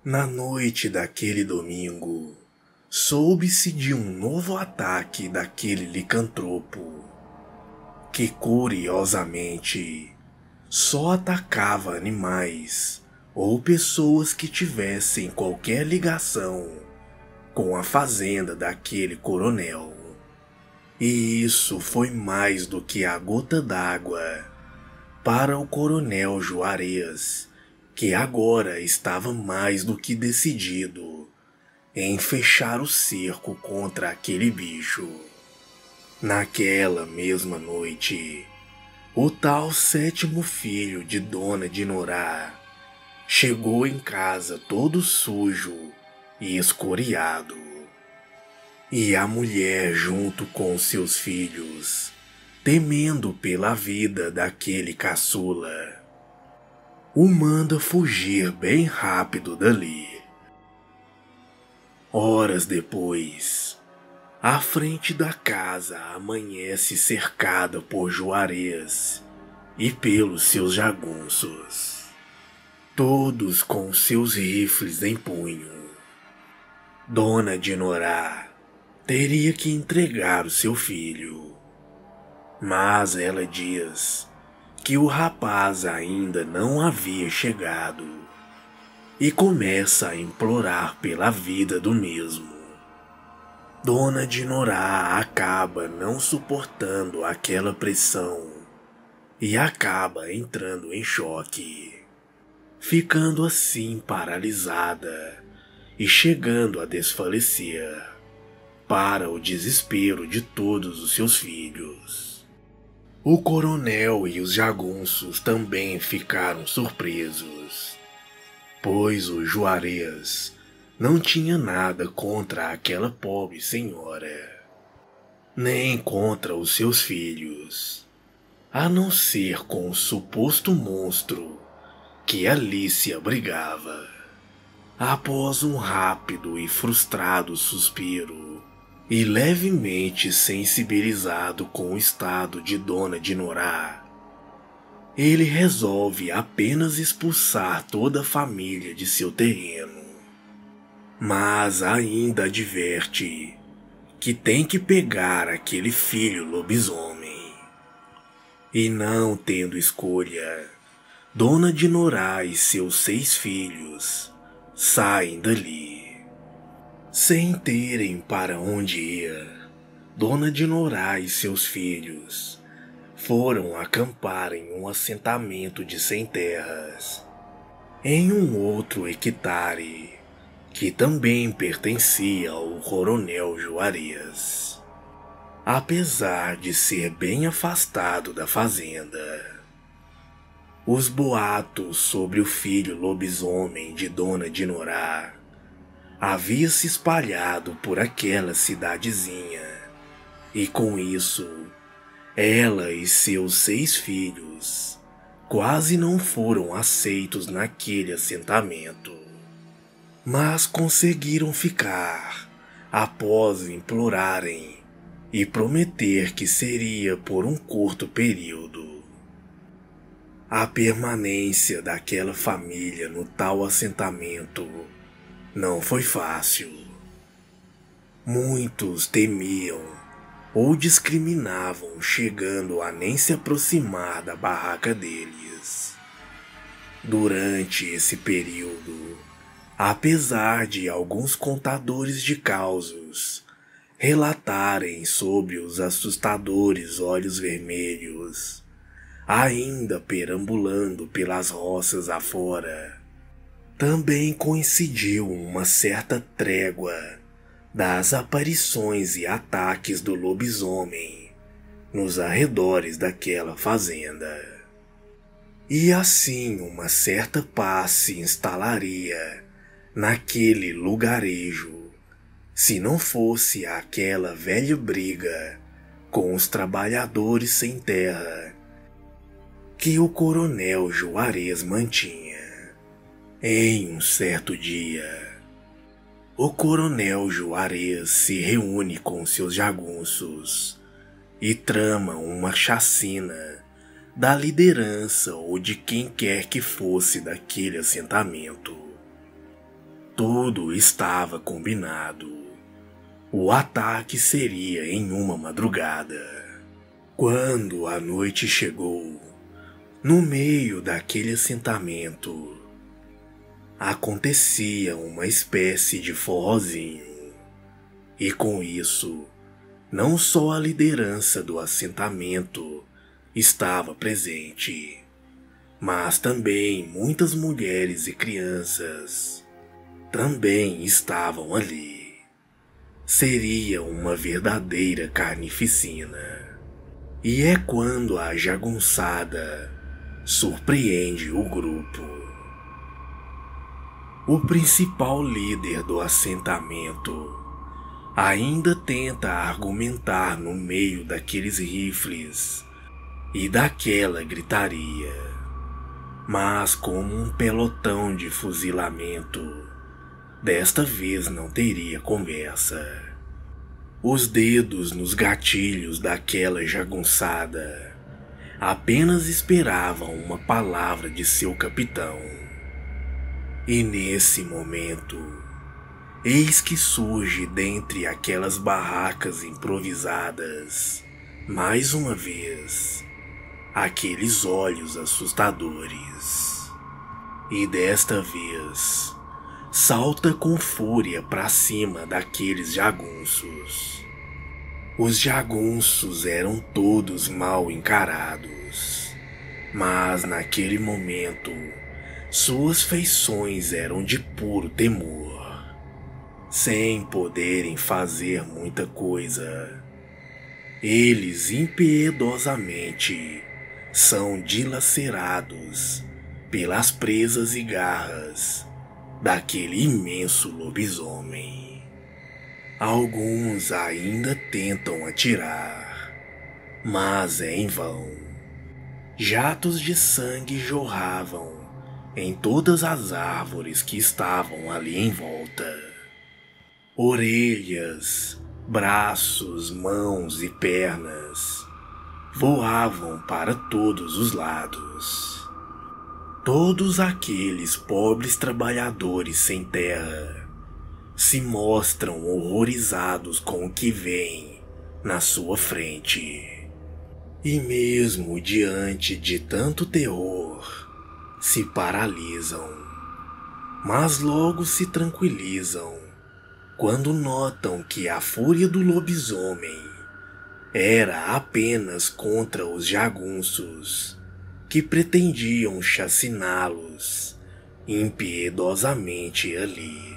Na noite daquele domingo, soube-se de um novo ataque daquele licantropo, que curiosamente só atacava animais ou pessoas que tivessem qualquer ligação com a fazenda daquele coronel. E isso foi mais do que a gota d'água para o coronel Juarez, que agora estava mais do que decidido em fechar o cerco contra aquele bicho. Naquela mesma noite, o tal sétimo filho de Dona Dinorá chegou em casa todo sujo e escoriado. E a mulher, junto com seus filhos, temendo pela vida daquele caçula, o manda fugir bem rápido dali. Horas depois, a frente da casa amanhece cercada por Juarez e pelos seus jagunços, todos com seus rifles em punho. Dona Dinorá teria que entregar o seu filho, mas ela diz que o rapaz ainda não havia chegado e começa a implorar pela vida do mesmo. Dona Dinorá acaba não suportando aquela pressão e acaba entrando em choque, ficando assim paralisada e chegando a desfalecer, para o desespero de todos os seus filhos. O coronel e os jagunços também ficaram surpresos, pois o Juarez não tinha nada contra aquela pobre senhora, nem contra os seus filhos, a não ser com o suposto monstro que ali se abrigava. Após um rápido e frustrado suspiro, e levemente sensibilizado com o estado de Dona Dinorá, ele resolve apenas expulsar toda a família de seu terreno, mas ainda adverte que tem que pegar aquele filho lobisomem. E não tendo escolha, Dona Dinorá e seus 6 filhos saem dali. Sem terem para onde ir, Dona Dinorá e seus filhos foram acampar em um assentamento de sem terras, em um outro hectare, que também pertencia ao coronel Juarez, apesar de ser bem afastado da fazenda. Os boatos sobre o filho lobisomem de Dona Dinorá havia se espalhado por aquela cidadezinha, e com isso, ela e seus 6 filhos quase não foram aceitos naquele assentamento, mas conseguiram ficar após implorarem e prometer que seria por um curto período. A permanência daquela família no tal assentamento não foi fácil. Muitos temiam ou discriminavam, chegando a nem se aproximar da barraca deles. Durante esse período, apesar de alguns contadores de causos relatarem sobre os assustadores olhos vermelhos, ainda perambulando pelas roças afora, também coincidiu uma certa trégua das aparições e ataques do lobisomem nos arredores daquela fazenda. E assim uma certa paz se instalaria naquele lugarejo, se não fosse aquela velha briga com os trabalhadores sem terra que o coronel Juarez mantinha. Em um certo dia, o coronel Juarez se reúne com seus jagunços e trama uma chacina da liderança ou de quem quer que fosse daquele assentamento. Tudo estava combinado. O ataque seria em uma madrugada. Quando a noite chegou, no meio daquele assentamento, acontecia uma espécie de forrozinho. E com isso, não só a liderança do assentamento estava presente, mas também muitas mulheres e crianças também estavam ali. Seria uma verdadeira carnificina. E é quando a jagunçada surpreende o grupo. O principal líder do assentamento ainda tenta argumentar no meio daqueles rifles e daquela gritaria, mas como um pelotão de fuzilamento, desta vez não teria conversa. Os dedos nos gatilhos daquela jagunçada apenas esperavam uma palavra de seu capitão. E nesse momento, eis que surge dentre aquelas barracas improvisadas, mais uma vez, aqueles olhos assustadores. E desta vez, salta com fúria para cima daqueles jagunços. Os jagunços eram todos mal encarados, mas naquele momento, suas feições eram de puro temor. Sem poderem fazer muita coisa, eles impiedosamente são dilacerados pelas presas e garras daquele imenso lobisomem. Alguns ainda tentam atirar, mas é em vão. Jatos de sangue jorravam em todas as árvores que estavam ali em volta. Orelhas, braços, mãos e pernas voavam para todos os lados. Todos aqueles pobres trabalhadores sem terra se mostram horrorizados com o que vem na sua frente. E mesmo diante de tanto terror, se paralisam, mas logo se tranquilizam quando notam que a fúria do lobisomem era apenas contra os jagunços que pretendiam chaciná-los impiedosamente ali.